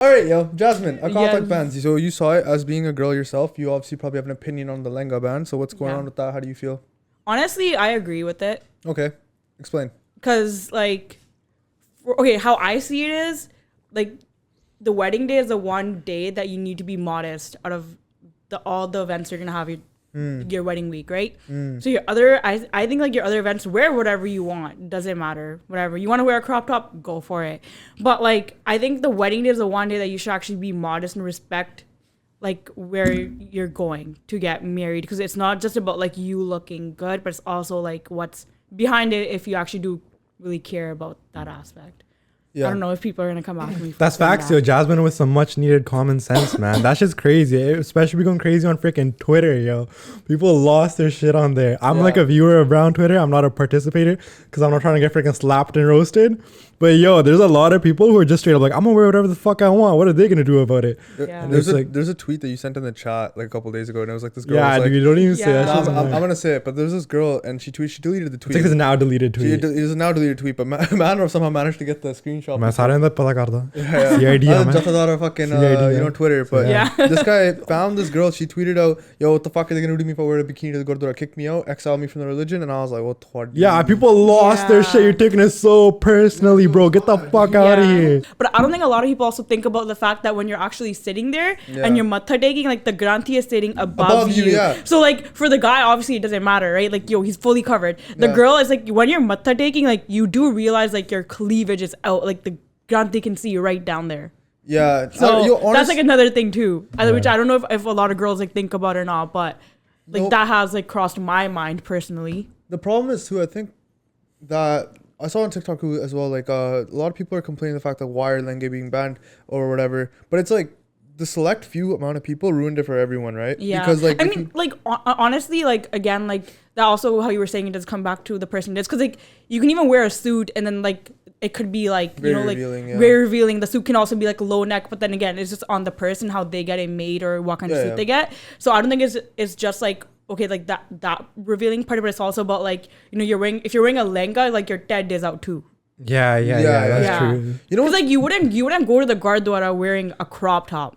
All right, yo, Jasmine, Akal Yes. Takht bans. So you saw it as being a girl yourself. You obviously probably have an opinion on the Lenga ban. So what's going Yeah. on with that? How do you feel? Honestly, I agree with it. Okay, explain. Because, like, okay, how I see it is, like, the wedding day is the one day that you need to be modest out of all the events you're going to have your wedding week, right? So your other, I think, like, your other events, wear whatever you want. Doesn't matter. Whatever. You want to wear a crop top, go for it. But, like, I think the wedding day is the one day that you should actually be modest and respect, like, where you're going to get married. Because it's not just about, like, you looking good, but it's also, like, what's behind it if you actually do really care about that aspect. Yeah. I don't know if people are gonna come after me. That's saying facts, that. yo. Jasmine with some much needed common sense, man. That shit's crazy. Especially going crazy on freaking Twitter, yo. People lost their shit on there. I'm like a viewer of Brown Twitter. I'm not a participator because I'm not trying to get freaking slapped and roasted. But yo, there's a lot of people who are just straight up like, I'm gonna wear whatever the fuck I want. What are they gonna do about it? Yeah. And There's it's a like, there's a tweet that you sent in the chat like a couple days ago, and it was like this girl. yeah, was like, dude, don't even say Yeah. that. No, shit's I'm annoying. gonna say it, but there's this girl, and she deleted the tweet. It's like it's a now deleted tweet. It is a now deleted tweet, but man somehow managed to get the screenshot. मैं सारे अंदर पता करता Yeah, CID yeah. हमें. Jatadara fucking CID, you know, Twitter. But Yeah. this guy found this girl. She tweeted out, "Yo, what the fuck are they gonna do to me if I wear a bikini to the Gurdwara? Kick me out, exile me from the religion?" And I was like, "What? Yeah, people lost their shit. You're taking it so personally, bro. Get the fuck out of here. But I don't think a lot of people also think about the fact that when you're actually sitting there and you're matha taking, like the granthi is sitting above you. Yeah. So like for the guy, obviously it doesn't matter, right? Like yo, he's fully covered. The Yeah. girl is like when you're matha taking, like you do realize like your cleavage is out, like the granthi can see you right down there. Yeah. So that's like another thing too, which I don't know if a lot of girls like think about or not, but like No. that has like crossed my mind personally. The problem is too. I think that I saw on TikTok as well. Like a lot of people are complaining the fact that why are Lenge being banned or whatever. But it's like the select few amount of people ruined it for everyone, right? Yeah. Because like I mean, like honestly, like again, like that also how you were saying it does come back to the person it is, because like you can even wear a suit and then like it could be like Very you know like revealing, yeah. very revealing. The suit can also be like low neck, but then again, it's just on the person how they get it made or what kind of suit they get. So I don't think it's just like okay like that revealing part, but it's also about like you know if you're wearing a lenga, like your head is out too. Yeah, that's Yeah. true. You know, Because like you wouldn't go to the Gurdwara wearing a crop top.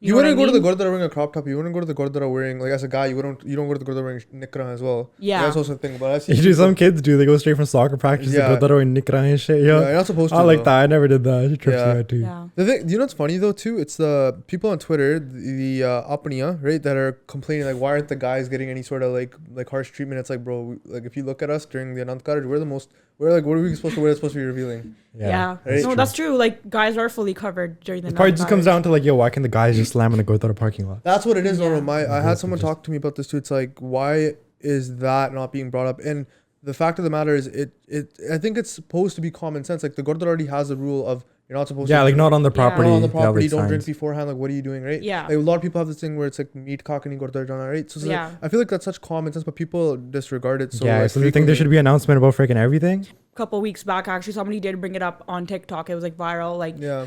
You know what wouldn't I go to the mean? Gurdwara wearing a crop top. You wouldn't go to the Gurdwara wearing like as a guy. You don't go to the Gurdwara wearing nikra as well. Yeah. That's also a thing. But I see You do some kids do. They go straight from soccer practice Yeah. to go there and nikra and shit. Yo. Yeah, you're not supposed to. I like though. that. I never did that. It trips Yeah. me out too. Yeah. The thing, you know what's funny though too? It's the people on Twitter, the apniya, right, that are complaining like, why aren't the guys getting any sort of like harsh treatment? It's like, bro, like if you look at us during the Anant Karaj, we're like, what are we supposed to wear? That's supposed to be revealing. Yeah. Right? No, that's true. Like guys are fully covered during the It probably night. just comes down to like, yo, why can the guys just slam in the Gurdwara parking lot? That's what it is. Yeah. Normal. I had That's someone just- talk to me about this too. It's like, why is that not being brought up? And the fact of the matter is, I think it's supposed to be common sense. Like the Gurdwara already has a rule of you're not supposed to. Yeah, like not on the property. Not on the Yeah, property. like Don't drink signs. beforehand. Like, what are you doing, right? Yeah. Like a lot of people have this thing where it's like meat kakani Gurdwara jana, right? So it's Yeah. like, I feel like that's such common sense, but people disregard it. So Yeah, like, so you think there should be an announcement about freaking everything? Couple weeks back, actually, somebody did bring it up on TikTok. It was like viral, Yeah.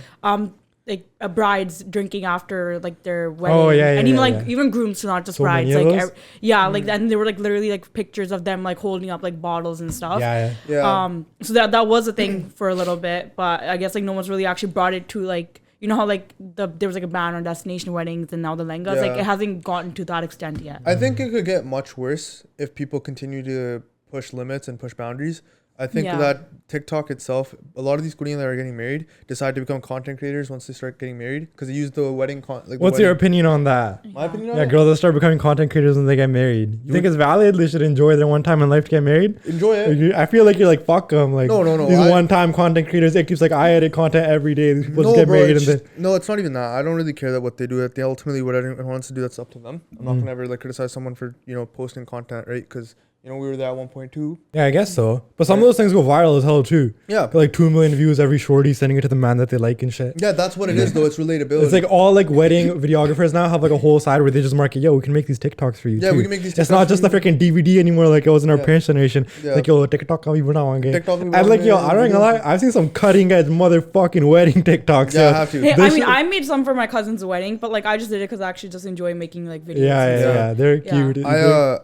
like a brides drinking after like their wedding. Oh, yeah, and yeah, even yeah. like even grooms, not just So brides. many of Like those? like and there were like literally like pictures of them like holding up like bottles and stuff. Yeah. Yeah. So that was a thing for a little bit, but I guess like no one's really actually brought it to like you know how like there was like a ban on destination weddings and now the lengas, like Yeah. it hasn't gotten to that extent yet. I think it could get much worse if people continue to push limits and push boundaries. I think Yeah. that TikTok itself, a lot of these Koreans that are getting married decide to become content creators once they start getting married because they use the wedding What's your opinion on that? My opinion on Yeah, it? girls that start becoming content creators when they get married. You think it's valid? They should enjoy their one time in life to get married? Enjoy it. Like, I feel like you're like, fuck them. Like, No. These I- one-time content creators, it keeps like, I edit content every day. These people No, just get bro, married it's and just, no, it's not even that. I don't really care that what they do. That they ultimately what anyone wants to do, that's up to them. I'm not gonna ever like criticize someone for posting content, right? Because we were there at 1.2. Yeah, I guess so. But some of those things go viral as hell too. Yeah, Got like 2 million views every shorty sending it to the man that they like and shit. yeah, that's what it is though. It's relatability. It's like all like wedding videographers now have like a whole side where they just market, yo, we can make these TikToks for you. Yeah, too. we can make these It's not TikToks just the for freaking DVD anymore like it was in our Yeah. parents' generation. Yeah. Like, yo, TikTok ka bhi banawenge. TikTok bhi And like, yo, banawenge, I don't gonna lie, I've seen some cutting edge motherfucking wedding TikToks. Yeah, yo. I have to. Hey, This I mean, shit- I made some for my cousin's wedding, but like I just did it because I actually just enjoy making like videos. Yeah, and stuff. yeah, they're Yeah. cute.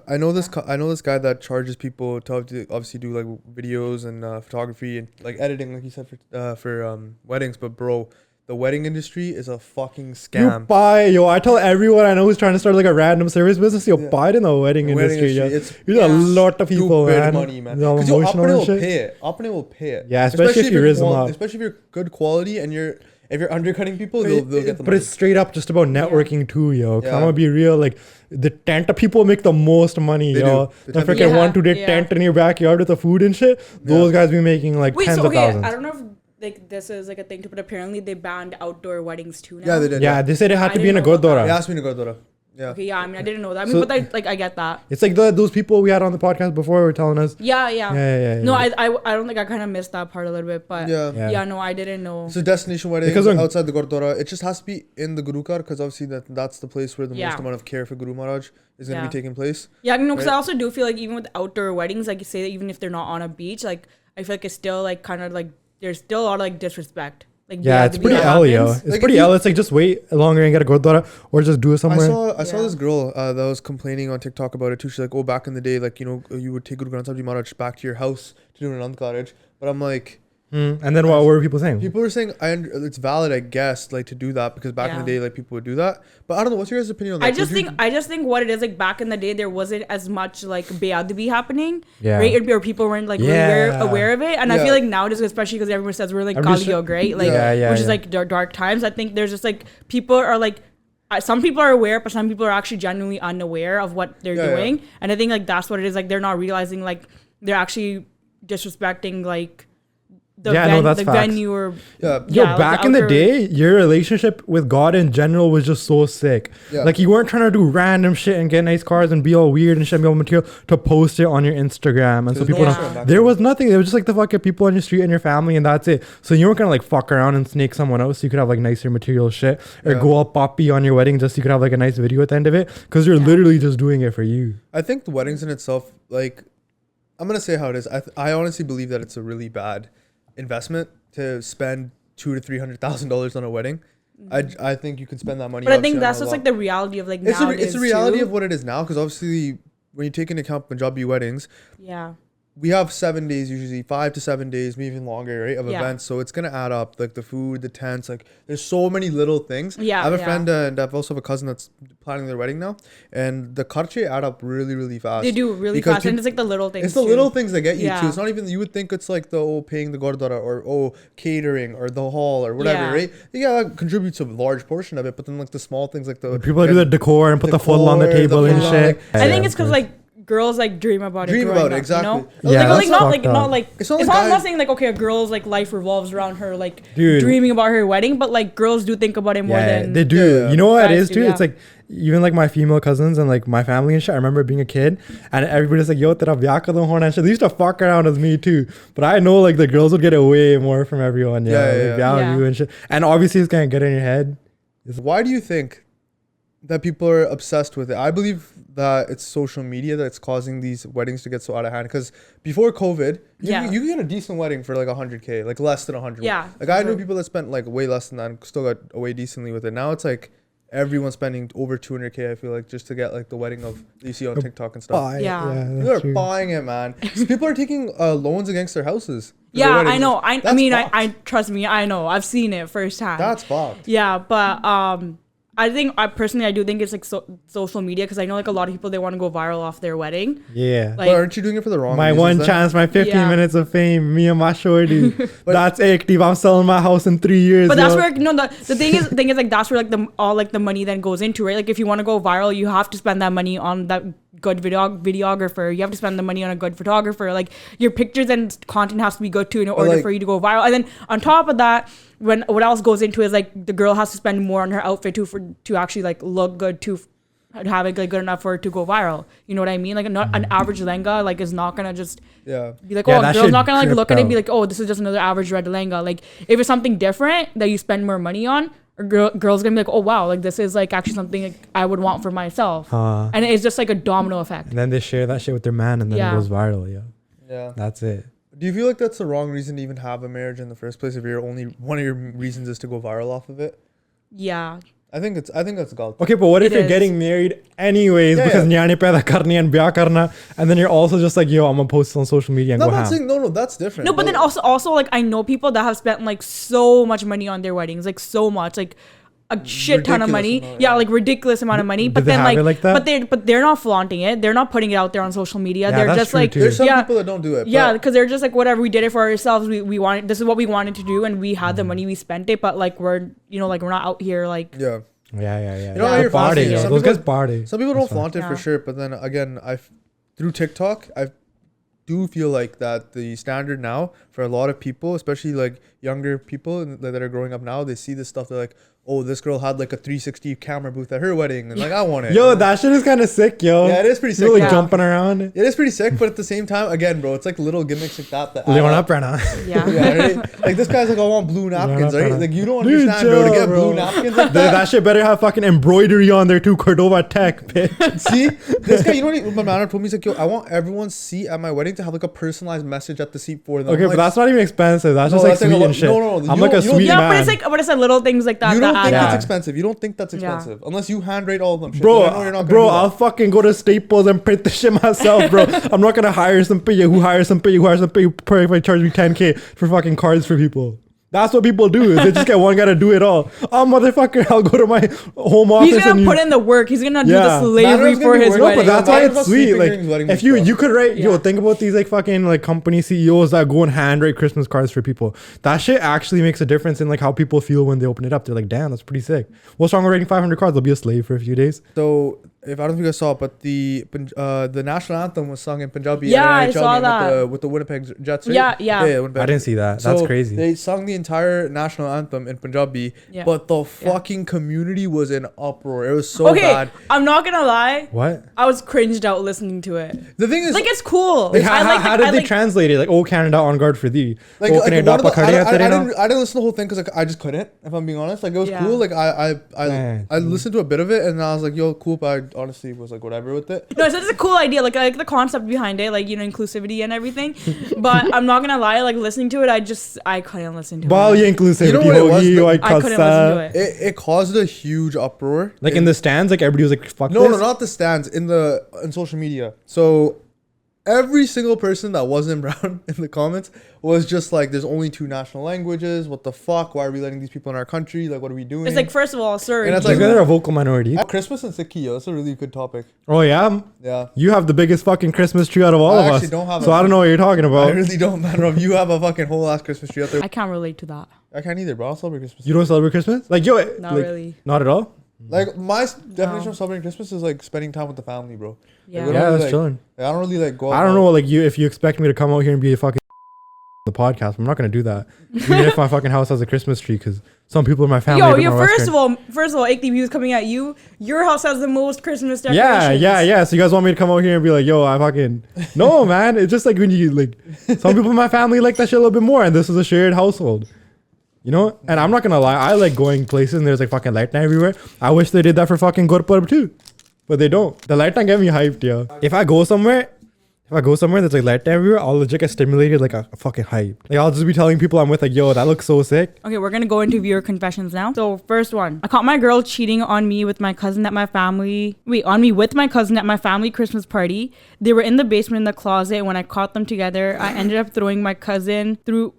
I know this guy that charges people to obviously do like videos and photography and like editing, like you said for weddings. But bro, the wedding industry is a fucking You scam. buy, yo. I tell everyone I know who's trying to start like a random service business. Yo, buy it in the wedding industry. Yo. It's You know a lot of people, stupid man. money, man. They're all Because your emotional operator and will shit. pay it. Operator will pay it. Yeah, especially if you raise them up. Especially if you're good quality and if you're undercutting people, they'll get the But money. it's straight up just about networking too, yo. 'Cause I'm Yeah. gonna be real, like the tent people make the most money, They yo. do. The The tent freaking people- 1-2 day Yeah. tent in your backyard with the food and shit. Those guys be making like Wait, tens so of okay, thousands. I don't know if like this is like a thing too, but apparently they banned outdoor weddings too now. Yeah, they did. Yeah, they said it had I to be in a didn't know about gurdwara. They asked me to go to Yeah. Okay, yeah, I mean, I didn't know that. I mean, So- but I get that. It's like those people we had on the podcast before were telling us. Yeah, yeah. Yeah. No, I don't think I kind of missed that part a little bit, but Yeah. yeah, no, I didn't know. So destination weddings Because when- outside the Gurdwara, it just has to be in the Guru Ghar because obviously that's the place where the Yeah. most amount of care for Guru Maharaj is going to Yeah. be taking place. Yeah, no, because Right. I also do feel like even with outdoor weddings, like you say that even if they're not on a beach, like I feel like it's still like kind of like there's still a lot of like disrespect. Like Yeah, it's pretty L, yo. It's Like, pretty if you- L. It's like just wait longer and get a gurdwara or just do it somewhere. I saw Yeah. this girl that was complaining on TikTok about it too. She's like, oh, back in the day, like, you know, you would take Guru Granth Sahib Ji Maharaj back to your house to do an Anand Karaj. But I'm like, And then what were people saying? people are saying it's valid, I guess, like to do that because back in the Yeah. day, like people would do that. But I don't know. What's your guys' opinion on that? I just think what it is like back in the day there wasn't as much like beadabi happening, Yeah. right? Or people weren't like really Yeah. aware of it, and I Yeah. feel like nowadays, especially because everyone says we're like Everybody's Kali Yug, right? Like Yeah, which is yeah. like dark times. I think there's just like people are like. Some people are aware, but some people are actually genuinely unaware of what they're Yeah, doing, and I think like that's what it is. Like they're not realizing like they're actually disrespecting like the, that's the facts. venue or Yeah. Yo, like, back in the outdoor- day, your relationship with God in general was just so sick. Yeah. Like you weren't trying to do random shit and get nice cars and be all weird and shit, and be all material to post it on your Instagram, and so There's no people Instagram don't. back There then. was nothing. It was just like the fucking people on your street and your family, and that's it. So you weren't gonna like fuck around and snake someone else. So you could have like nicer material shit, or Yeah. go all poppy on your wedding just so you could have like a nice video at the end of it, because you're Yeah. literally just doing it for you. I think the weddings in itself, like, I'm gonna say how it is. I honestly believe that it's a really bad investment to spend $200,000 to $300,000 on a wedding. I think you can spend that money. But I obviously think on that's a just lot. like the reality of like it's nowadays a reality too. of what it is now because obviously when you take into account Punjabi weddings, Yeah. we have 7 days usually, 5 to 7 days, maybe even longer, right, of Yeah. events. So it's gonna add up, like the food, the tents, like there's so many little things. Yeah, I have a yeah. friend and I've also have a cousin that's planning their wedding now, and the kharche add up really, really fast. They do really Because fast, and it's like the little things. It's the too. little things that get you Yeah. too. It's not even you would think it's like the paying the gurdwara or catering or the hall or whatever, Yeah. right? Yeah, that contributes a large portion of it, but then like the small things like the People that do the decor and put the full on the decor, the table and full on, shit. like- I think Yeah, it's of because course. like girls like dream about it. Dream growing about it, up, exactly. You know? Yeah, like, that's not fucked up. It's not I'm like not saying like okay, a girl's like life revolves around her like Dude. dreaming about her wedding, but like girls do think about it more Yeah, than they do. Yeah. You know what it guys is do, too? yeah. It's like even like my female cousins and like my family and shit. I remember being a kid and everybody's like, "Yo, tera vyah kadam hona?" and shit. They used to fuck around with me too. But I know like the girls would get away more from everyone. Yeah, Yeah, like, yeah. vyah Yeah. you and shit. And obviously it's gonna get in your head. Why do you think that people are obsessed with it? I believe that it's social media that's causing these weddings to get so out of hand. Because before COVID, Yeah. you could get a decent wedding for like 100K, like less than 100. Yeah, Like I for know sure. people that spent like way less than that and still got away decently with it. Now it's like everyone's spending over 200K. I feel like just to get like the wedding of you see on TikTok and stuff. Buy it. Yeah. People that's are true. buying it, man. So people are taking loans against their houses. for their Yeah, I weddings. know. I That's mean, fucked. I trust me. I know. I've seen it firsthand. That's fucked. Yeah, but I think I do think it's like social media because I know like a lot of people they want to go viral off their wedding. Yeah. But Like aren't you doing it for the wrong My reasons one then? chance, my 15 Yeah. minutes of fame, me and my shorty. That's it, Steve. I'm selling my house in 3 years. but that's yo. where the thing is like that's where like all like the money then goes into, right? Like if you want to go viral, you have to spend that money on that good videographer. You have to spend the money on a good photographer. Like your pictures and content has to be good too in order like- for you to go viral. And then on top of that, when what else goes into is like the girl has to spend more on her outfit too to actually like look good to have it like good enough for it to go viral. You know what I mean? Like not an average lehenga like is not gonna just Yeah. be like, Yeah, oh, that girl's shit not gonna like look at it and be tripped like, oh, this is just another average red lehenga. Like if it's something different that you spend more money on, or girl's gonna be like, oh wow, like this is like actually something like, I would want for myself. And it's just like a domino effect. And then they share that shit with their man and then Yeah. it goes viral, yo. Yeah. That's it. Do you feel like that's the wrong reason to even have a marriage in the first place if your only one of your reasons is to go viral off of it? Yeah. I think that's galt. Okay, but what if It you're is. getting married anyways Yeah, because yeah. nyane paida karni and bya karna, and then you're also just like, yo, I'm gonna post it on social media and No, go I'm not ham. saying no, that's different. No, but then also like I know people that have spent like so much money on their weddings, like so much, like a shit ton of Ridiculous money. amount, Yeah, yeah. like ridiculous amount of money. Did But they then have it like that? but they're not flaunting it. They're not putting it out there on social media. Yeah, They're that's just true like too. there's some yeah. people that don't do it. Yeah, but because they're just like whatever. We did it for ourselves. We wanted. This is what we wanted to do, and we had the money. We spent it, but like we're like we're not out here like. yeah. Yeah. You know how They're you're party, flaunting it. yo. Some Those people- guys party. Some people don't That's fine. flaunt it for Yeah. sure, but then again, through TikTok, I do feel like that the standard now for a lot of people, especially like younger people that are growing up now, they see this stuff. They're like, oh, this girl had like a 360 camera booth at her wedding, and like I want it. Yo, that shit is kind of sick, yo. Yeah, it is pretty sick. You're like Yeah. jumping around. It is pretty sick, but at the same time, again, bro, it's like little gimmicks like that. add Leon up. up right now. Yeah. Yeah, right? Like this guy's like, I want blue napkins, up, right? right? Like you don't Dude, understand, bro. To chill, get bro. blue napkins like That that. shit better have fucking embroidery on there too. Cordova Tech, bitch. See, this guy, you know what? My man told me, he's like, yo, I want everyone's seat at my wedding to have like a personalized message at the seat for them. Okay, I'm but like, that's not even expensive. That's No, just like that's like sweet a and shit. no, I'm you like a don't- you don't- sweet Yeah, man. but it's like little things like that. you don't that think add that's up. expensive. You don't think that's Yeah. expensive unless you handwrite all of them. Shit. Bro, I know you're not gonna bro, do that. I'll fucking go to Staples and print the shit myself, bro. I'm not gonna hire some pay who hires some pay if I charge me 10K for fucking cards for people. That's what people do. Is they just get one guy to do it all. Oh, motherfucker, I'll go to my home office He's gonna and put in the work. He's gonna do Yeah. the slavery Mandarin's gonna for be his working. No, wedding. but that's why Why it's is sweet. Sleeping Like, Rings wedding if and stuff? you could write, yo, Yeah. think about these like fucking like company CEOs that go and handwrite Christmas cards for people. That shit actually makes a difference in like how people feel when they open it up. They're like, damn, that's pretty sick. What's wrong with writing 500 cards? They'll be a slave for a few days. So, if I don't think you guys saw it, but the national anthem was sung in Punjabi. Yeah, at I an NHL saw game that. With the Winnipeg Jets. Right? Yeah. Winnipeg. I didn't see that. That's So crazy. They sung the entire national anthem in Punjabi, Yeah. but the Yeah. fucking community was in uproar. It was so Okay, bad. I'm not gonna lie. What? I was cringed out listening to it. The thing is, Like it's cool. Like, I like how did they translate it? Like, oh, Canada on guard for thee. like, Oh, like Canada one of the, pakade I, aate I, na? I didn't listen to the whole thing because like, I just couldn't. If I'm being honest, like it was Yeah. cool. Like I Man. listened to a bit of it and I was like, yo, cool. But I honestly was like, whatever with it. No, it's a cool idea. Like I like the concept behind it, like inclusivity and everything. But I'm not gonna lie, like listening to it, I couldn't listen to Ball it. inclusivity. You know what it was? I couldn't listen to it. It caused a huge uproar. Like in the stands, like everybody was like, fuck No, this. no, not the stands in social media. So every single person that wasn't brown in the comments was just like, "There's only two national languages. What the fuck? Why are we letting these people in our country? Like, what are we doing?" It's like first of all, sir. And it's These like- guys are a vocal minority. Christmas and Sikhi. That's a really good topic. Oh yeah, Yeah, you have the biggest fucking Christmas tree out of all I of actually us. don't have So a- I don't know what you're talking I about. really don't matter if you have a fucking whole ass Christmas tree out there. I can't relate to that. I can't either, bro. I'll celebrate Christmas. You don't celebrate Christmas? Like yo, Not like, really. Not at all. Like my definition of celebrating Christmas is like spending time with the family, bro. Yeah. Like, Yeah, really, that's like, chilling. Like, I don't really like go. I don't know, like you, if you expect me to come out here and be a fucking the podcast, I'm not gonna do that. Even if my fucking house has a Christmas tree, because some people in my family. are a bit Yo, more first Western. of all, Ikti views coming at you. Your house has the most Christmas Yeah, decorations. So you guys want me to come out here and be like, yo, I fucking no, man. It's just like when you like some people in my family like that shit a little bit more, and this is a shared household. You know, and I'm not gonna lie, I like going places and there's like fucking light night everywhere. I wish they did that for fucking Gurpurab too, but they don't. The light night get me hyped, yo. If I go somewhere that's like light night everywhere, I'll legit get stimulated like a fucking hype. Like I'll just be telling people I'm with like, yo, that looks so sick. Okay, we're gonna go into viewer confessions now. So first one, I caught my girl cheating on me with my cousin at my family. On me with my cousin at my family Christmas party. They were in the basement in the closet, and when I caught them together, I ended up throwing my cousin through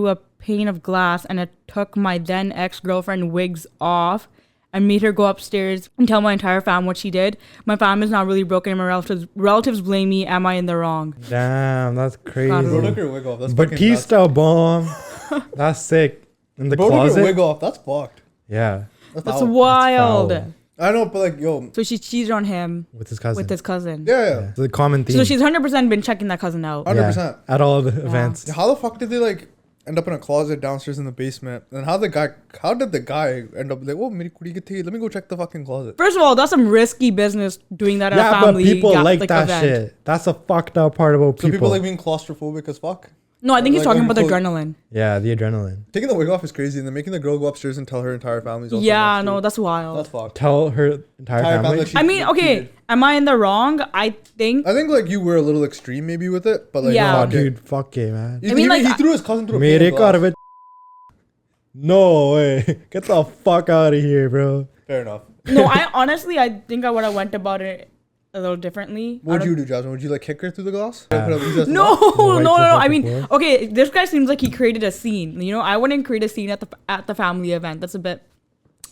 a pane of glass, and it took my then ex-girlfriend wigs off and made her go upstairs and tell my entire fam what she did. My fam is not really broken, and my relatives blame me. Am I in the wrong? Damn, that's crazy. Bro, took her wig off. That's But fucking nuts. Batista bomb. That's sick. In the Bro, took her closet. wig off. That's fucked. Yeah, That's foul. wild. foul. I know, but like, yo, So she cheated on him with his cousin. with his cousin. yeah. It's a common theme. So she's 100% been checking that cousin out. 100%. at all the events. How the fuck did they like end up in a closet downstairs in the basement? And how did the guy end up like, oh, meri kudi kitte hai? Let me go check the fucking closet. First of all, that's some risky business doing that at a Yeah, but family people like that event. shit. That's a fucked up part about So people. people like being claustrophobic as fuck. No, I think he's Like, talking when about the you close- adrenaline. Yeah, the adrenaline. Taking the wig off is crazy, and then making the girl go upstairs and tell her entire family's also Yeah, nuts, no, too. that's wild. That's fucked. Tell her entire Entire family. family. I mean, okay, cheated. am I in the wrong? I think. I think like you were a little extreme maybe with it, but like Yeah. Oh, fuck it. dude, fuck it, man. He, I mean, he, like, he threw his cousin through a Mere pane of ghar glass. vich No way. Get the fuck out of here, bro. Fair enough. No, I think I would have went about it a little differently. What would you do, Jasmine? Would you like kick her through the glass? No, I mean, okay, this guy seems like he created a scene. You know, I wouldn't create a scene at the family event. That's a bit.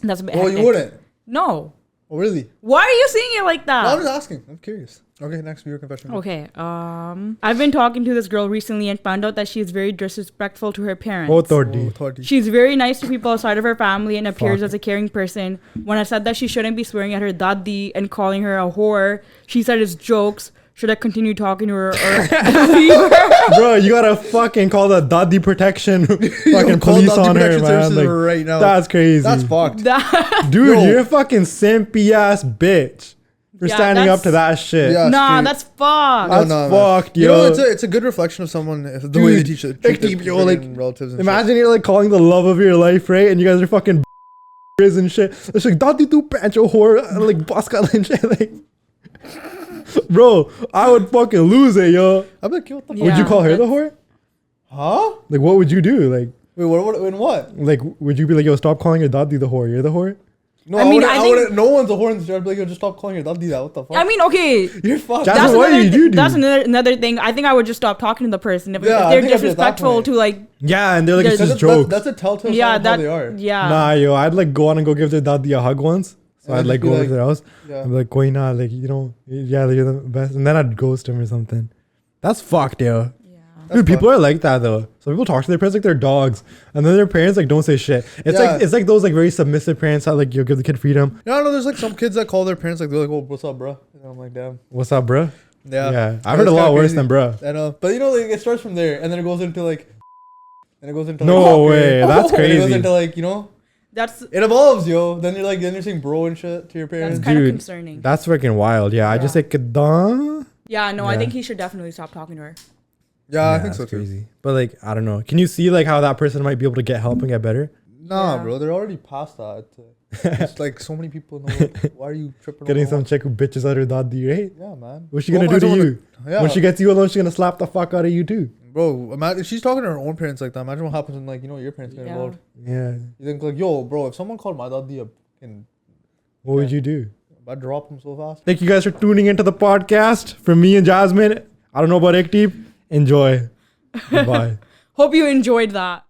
Well, hectic. you wouldn't. No. Oh, really? Why are you seeing it like that? No, I'm just asking. I'm curious. Okay, next viewer confession. Okay. I've been talking to this girl recently and found out that she is very disrespectful to her parents. Oh, Tordi. She's very nice to people outside of her family and appears as a caring person. When I said that she shouldn't be swearing at her daddy and calling her a whore, she said it's jokes. Should I continue talking to her or leave her? Bro, you gotta fucking call the daddy protection fucking police on her, man. Like, right now. that's crazy. That's fucked. Dude, you're a fucking simpy ass bitch for standing up to that shit. Yeah, nah, that's fucked. That's fucked, yo. You know, it's a good reflection of someone the way they teach it. Like, relatives and imagine you're like calling the love of your life, right? And you guys are fucking and shit. It's like daddy tu pancho whore, like baska and shit. Like, bro, I would fucking lose it, yo. I'm like, what the fuck? Would you call her the whore? Huh? Like, what would you do? Like, wait, in what? Like, would you be like, yo, stop calling your daddy the whore? You're the whore? No, I wouldn't. No one's a whore in the street. I'd be like, yo, just stop calling your daddy that. What the fuck? I mean, okay. You're fucked. Jasmine, what did you do? That's another thing. I think I would just stop talking to the person if Yeah, they're disrespectful to like. Yeah, and they're like, it's just jokes. That's a telltale Yeah, sign of how they are. Yeah. Nah, yo, I'd like go on and go give their daddy a hug once. So And I'd like just be go over like, to their house. Yeah. I'd be like, koi na, like, you know, yeah, like, you're the best. And then I'd ghost him or something. That's fucked, yo. Dude, people are like that though. So people talk to their parents like they're dogs, and then their parents like don't say shit. It's like those like very submissive parents that like you give the kid freedom. Yeah, I know. There's like some kids that call their parents like they're like, "Oh, what's up, bro?" And I'm like, "Damn." What's up, bruh? Yeah. I've heard a lot worse than bruh. I know, but you know, like it starts from there, and then it goes into like, no way, that's crazy. It goes into like, you know, it evolves, yo. Then you're saying bro and shit to your parents. That's kind of concerning. That's freaking wild. Yeah, I just like duh. Yeah, no, I think he should definitely stop talking to her. Yeah, I think so too. Crazy. But like, I don't know. Can you see like how that person might be able to get help and get better? Nah, bro, they're already past that. It's like so many people in the world. Why are you tripping? Getting some chick who bitches out her daddy, right? Yeah, man. What's she gonna do to you? Yeah. When she gets you alone, she's gonna slap the fuck out of you too. Bro, imagine if she's talking to her own parents like that. Imagine what happens when like, you know, your parents get involved. Yeah. You think like, yo, bro, if someone called my daddy a fucking, what would you do? I'd drop him so fast. Thank you guys for tuning into the podcast. From me and Jasmine, I don't know about Ekdeep. Enjoy. Bye. Hope you enjoyed that.